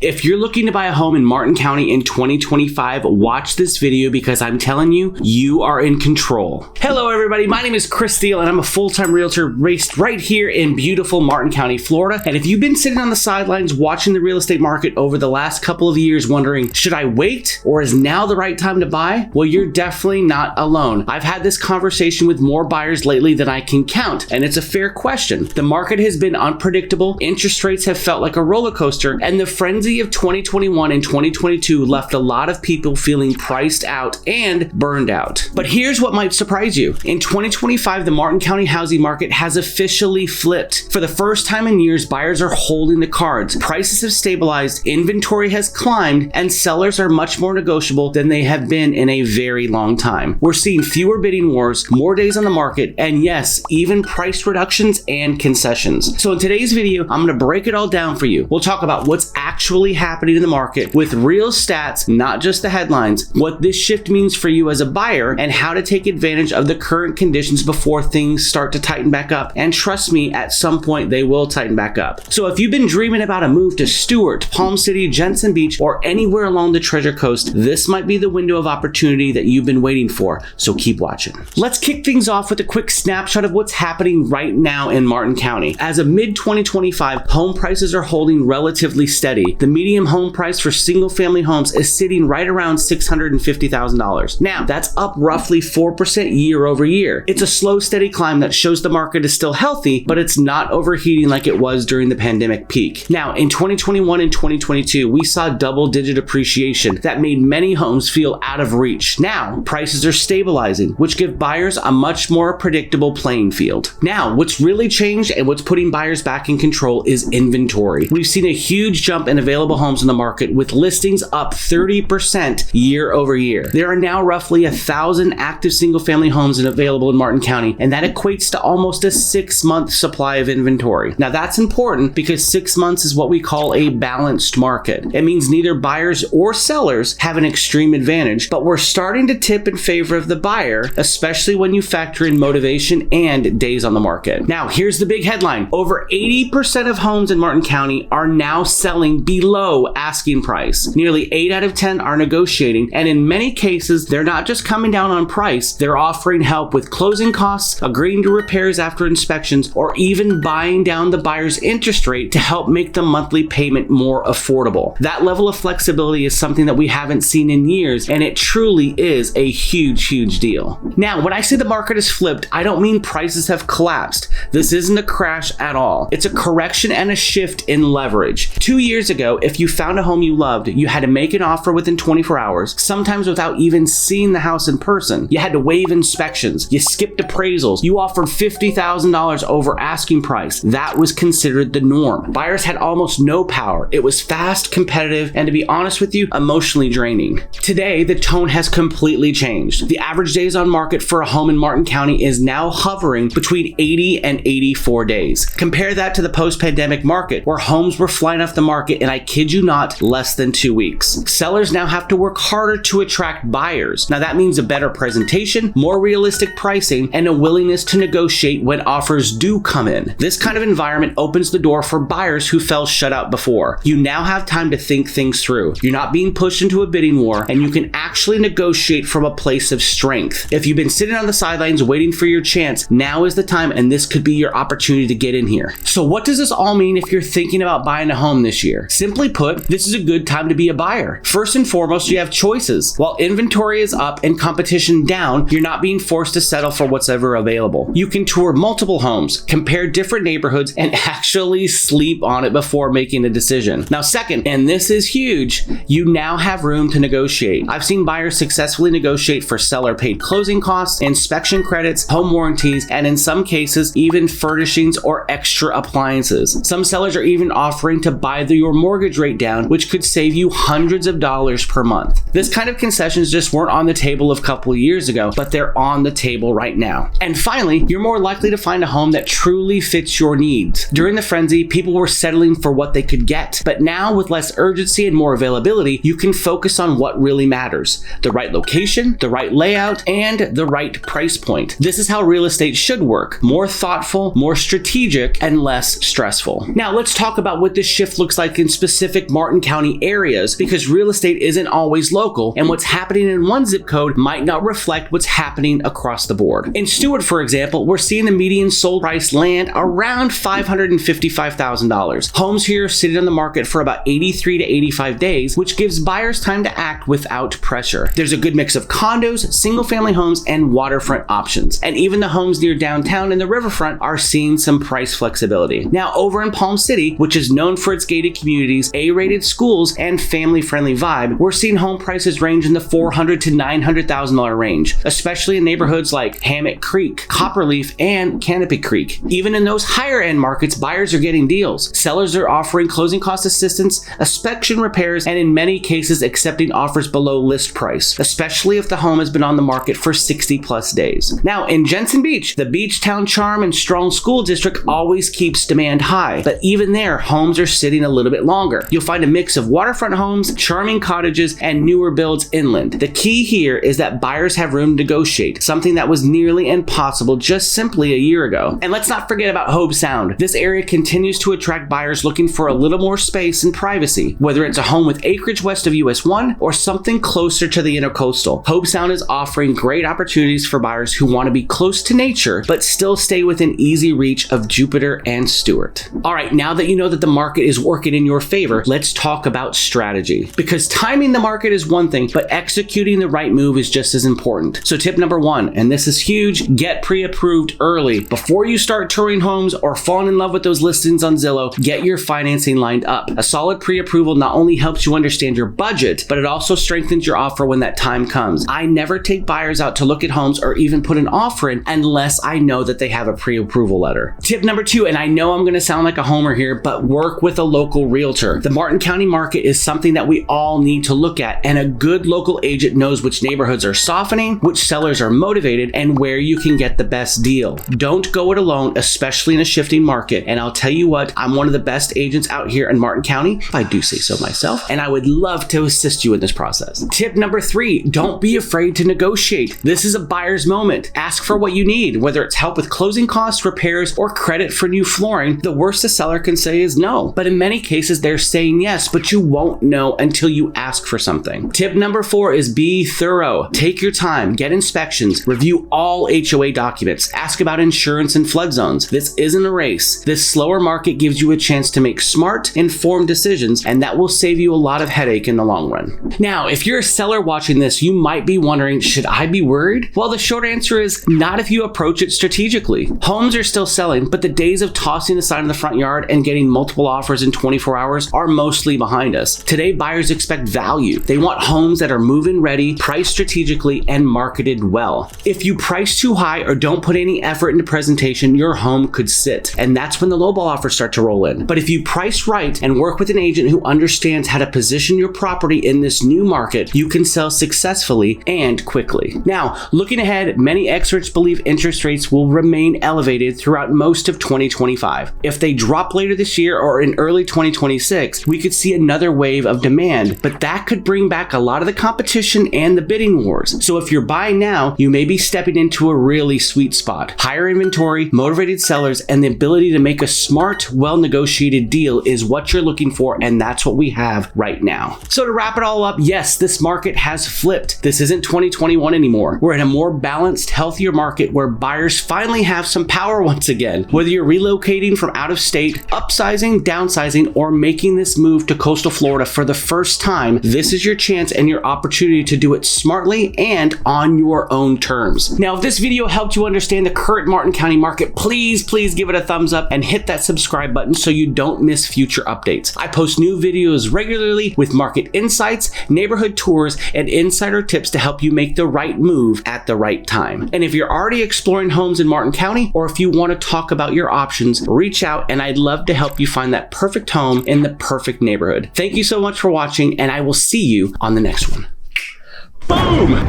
If you're looking to buy a home in Martin County in 2025, watch this video because I'm telling you, you are in control. Hello everybody, my name is Thiel and I'm a full-time realtor based right here in beautiful Martin County, Florida. And if you've been sitting on the sidelines watching the real estate market over the last couple of years wondering, should I wait or is now the right time to buy? Well, you're definitely not alone. I've had this conversation with more buyers lately than I can count, and it's a fair question. The market has been unpredictable, interest rates have felt like a roller coaster, and the frenzy of 2021 and 2022 left a lot of people feeling priced out and burned out. But here's what might surprise you. In 2025, the Martin County housing market has officially flipped. For the first time in years, buyers are holding the cards. Prices have stabilized, inventory has climbed, and sellers are much more negotiable than they have been in a very long time. We're seeing fewer bidding wars, more days on the market, and yes, even price reductions and concessions. So in today's video, I'm going to break it all down for you. We'll talk about what's actually happening in the market with real stats, not just the headlines, what this shift means for you as a buyer, and how to take advantage of the current conditions before things start to tighten back up. And trust me, at some point they will tighten back up. So if you've been dreaming about a move to Stuart, Palm City, Jensen Beach, or anywhere along the Treasure Coast, this might be the window of opportunity that you've been waiting for. So keep watching. Let's kick things off with a quick snapshot of what's happening right now in Martin County. As of mid-2025, home prices are holding relatively steady. The median home price for single-family homes is sitting right around $650,000. Now, that's up roughly 4% year over year. It's a slow, steady climb that shows the market is still healthy, but it's not overheating like it was during the pandemic peak. Now, in 2021 and 2022, we saw double-digit appreciation that made many homes feel out of reach. Now, prices are stabilizing, which give buyers a much more predictable playing field. Now, what's really changed and what's putting buyers back in control is inventory. We've seen a huge jump in available homes in the market with listings up 30% year over year. There are now roughly 1,000 active single-family homes available in Martin County, and that equates to almost a 6-month supply of inventory. Now that's important because 6 months is what we call a balanced market. It means neither buyers or sellers have an extreme advantage, but we're starting to tip in favor of the buyer, especially when you factor in motivation and days on the market. Now here's the big headline. Over 80% of homes in Martin County are now selling below asking price. Nearly 8 out of 10 are negotiating, and in many cases, they're not just coming down on price, they're offering help with closing costs, agreeing to repairs after inspections, or even buying down the buyer's interest rate to help make the monthly payment more affordable. That level of flexibility is something that we haven't seen in years, and it truly is a huge deal. Now, when I say the market has flipped, I don't mean prices have collapsed. This isn't a crash at all. It's a correction and a shift in leverage. 2 years ago, if you found a home you loved, you had to make an offer within 24 hours, sometimes without even seeing the house in person. You had to waive inspections, you skipped appraisals, you offered $50,000 over asking price. That was considered the norm. Buyers had almost no power. It was fast, competitive, and to be honest with you, emotionally draining. Today, the tone has completely changed. The average days on market for a home in Martin County is now hovering between 80 and 84 days. Compare that to the post-pandemic market, where homes were flying off the market, and I kid you not, less than 2 weeks. Sellers now have to work harder to attract buyers. Now that means a better presentation, more realistic pricing, and a willingness to negotiate when offers do come in. This kind of environment opens the door for buyers who fell shut out before. You now have time to think things through. You're not being pushed into a bidding war, and you can actually negotiate from a place of strength. If you've been sitting on the sidelines waiting for your chance, now is the time, and this could be your opportunity to get in here. So what does this all mean if you're thinking about buying a home this year? Simply put, this is a good time to be a buyer. First and foremost, you have choices. While inventory is up and competition down, you're not being forced to settle for what's ever available. You can tour multiple homes, compare different neighborhoods, and actually sleep on it before making a decision. Now second, and this is huge, you now have room to negotiate. I've seen buyers successfully negotiate for seller-paid closing costs, inspection credits, home warranties, and in some cases, even furnishings or extra appliances. Some sellers are even offering to buy your mortgage rate down, which could save you hundreds of dollars per month. This kind of concessions just weren't on the table a couple of years ago, but they're on the table right now. And finally, you're more likely to find a home that truly fits your needs. During the frenzy, people were settling for what they could get, but now with less urgency and more availability, you can focus on what really matters: the right location, the right layout, and the right price point. This is how real estate should work: more thoughtful, more strategic, and less stressful. Now let's talk about what this shift looks like in specific specific Martin County areas because real estate isn't always local, and what's happening in one zip code might not reflect what's happening across the board. In Stuart, for example, we're seeing the median sold price land around $555,000. Homes here are sitting on the market for about 83 to 85 days, which gives buyers time to act without pressure. There's a good mix of condos, single-family homes, and waterfront options. And even the homes near downtown and the riverfront are seeing some price flexibility. Now, over in Palm City, which is known for its gated communities, A-rated schools, and family-friendly vibe, we're seeing home prices range in the $400,000 to $900,000 range, especially in neighborhoods like Hammock Creek, Copperleaf, and Canopy Creek. Even in those higher-end markets, buyers are getting deals. Sellers are offering closing cost assistance, inspection repairs, and in many cases accepting offers below list price, especially if the home has been on the market for 60 plus days. Now, in Jensen Beach, the beach town charm and strong school district always keeps demand high, but even there, homes are sitting a little bit longer. You'll find a mix of waterfront homes, charming cottages, and newer builds inland. The key here is that buyers have room to negotiate, something that was nearly impossible just simply a year ago. And let's not forget about Hobe Sound. This area continues to attract buyers looking for a little more space and privacy. Whether it's a home with acreage west of US 1 or something closer to the intercoastal, Hobe Sound is offering great opportunities for buyers who want to be close to nature but still stay within easy reach of Jupiter and Stuart. All right, now that you know that the market is working in your favor, let's talk about strategy. Because timing the market is one thing, but executing the right move is just as important. So tip number one, and this is huge, get pre-approved early. Before you start touring homes or falling in love with those listings on Zillow, get your financing lined up. A solid pre-approval not only helps you understand your budget, but it also strengthens your offer when that time comes. I never take buyers out to look at homes or even put an offer in unless I know that they have a pre-approval letter. Tip number two, and I know I'm going to sound like a homer here, but work with a local realtor. The Martin County market is something that we all need to look at, and a good local agent knows which neighborhoods are softening, which sellers are motivated, and where you can get the best deal. Don't go it alone, especially in a shifting market. And I'll tell you what, I'm one of the best agents out here in Martin County, if I do say so myself, and I would love to assist you in this process. Tip number three, don't be afraid to negotiate. This is a buyer's moment. Ask for what you need, whether it's help with closing costs, repairs, or credit for new flooring. The worst a seller can say is no, but in many cases they're saying yes, but you won't know until you ask for something. Tip number four is be thorough. Take your time, get inspections, review all HOA documents, ask about insurance and flood zones. This isn't a race. This slower market gives you a chance to make smart, informed decisions, and that will save you a lot of headache in the long run. Now, if you're a seller watching this, you might be wondering, should I be worried? Well, the short answer is not if you approach it strategically. Homes are still selling, but the days of tossing a sign in the front yard and getting multiple offers in 24 hours are mostly behind us. Today, buyers expect value. They want homes that are move-in ready, priced strategically, and marketed well. If you price too high or don't put any effort into presentation, your home could sit, and that's when the lowball offers start to roll in. But if you price right and work with an agent who understands how to position your property in this new market, you can sell successfully and quickly. Now, looking ahead, many experts believe interest rates will remain elevated throughout most of 2025. If they drop later this year or in early 2026, we could see another wave of demand, but that could bring back a lot of the competition and the bidding wars. So if you're buying now, you may be stepping into a really sweet spot. Higher inventory, motivated sellers, and the ability to make a smart, well-negotiated deal is what you're looking for, and that's what we have right now. So to wrap it all up, yes, this market has flipped. This isn't 2021 anymore. We're in a more balanced, healthier market where buyers finally have some power once again. Whether you're relocating from out of state, upsizing, downsizing, or making this move to coastal Florida for the first time, this is your chance and your opportunity to do it smartly and on your own terms. Now, if this video helped you understand the current Martin County market, please give it a thumbs up and hit that subscribe button so you don't miss future updates. I post new videos regularly with market insights, neighborhood tours, and insider tips to help you make the right move at the right time. And if you're already exploring homes in Martin County, or if you want to talk about your options, reach out and I'd love to help you find that perfect home in the perfect neighborhood. Thank you so much for watching, and I will see you on the next one. Boom!